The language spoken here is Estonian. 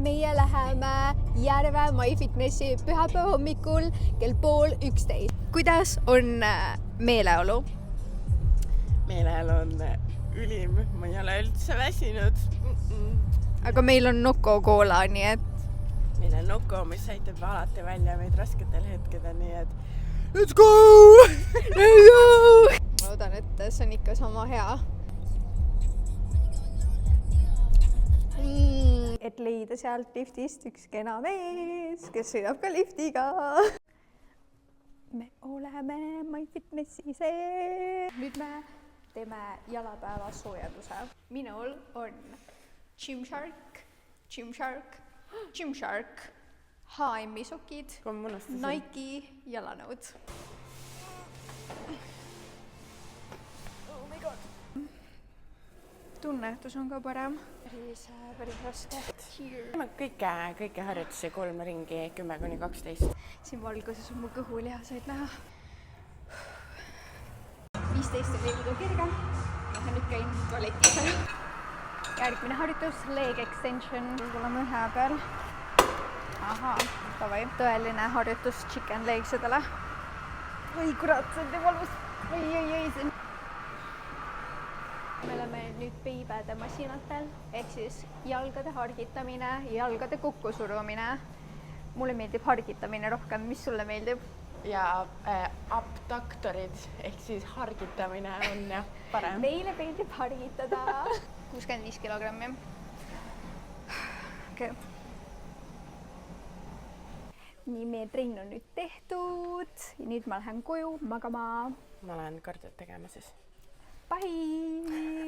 meie läheme Järve MyFitnessi pühapäeva hommikul kell 10:30. Kuidas on meeleolu? Meeleolu on ülim, ma ei ole üldse väsinud. Aga meil on Noko koola, nii et Meil on Noko, mis aitab alati välja meid rasketel hetkedel, nii et let's go! Let's go! Ma loodan, et see on ikka sama hea. Et leida sealt liftist üks kena mees, kes sõidab ka liftiga. Me oleme MyFitnessi sees. Nüüd me teeme jalapäeva soojenduse. Minul on Gymshark, H&M-i sokid, Nike jalanõud. Oh my god. Tunnetus on ka parem. Päris raske. Kõike harjutusi 3 ringi 10–12. Siin valguses on mu kõhulihased näha. 15 oli liiga kergem. Ma nüüd käin tualetis ära. Järgmine harjutus, leg extension. Oleme ühe peal. Aha, davai. Tõeline harjutus chicken legsidele. Oi kurat, see on nii valus. Oi. Me oleme nüüd peibade masinatel, ehk siis jalgade hargitamine, jalgade kokkusurumine. Mulle meeldib hargitamine rohkem, mis sulle meeldib? Ja abduktorid ehk siis hargitamine on parem. Meile meeldib hargitada 65 kilogrammi. Okay. Nii, meie trenn on nüüd tehtud. Nüüd ma lähen koju magama. Ma lähen kardiot tegema siis. Bye!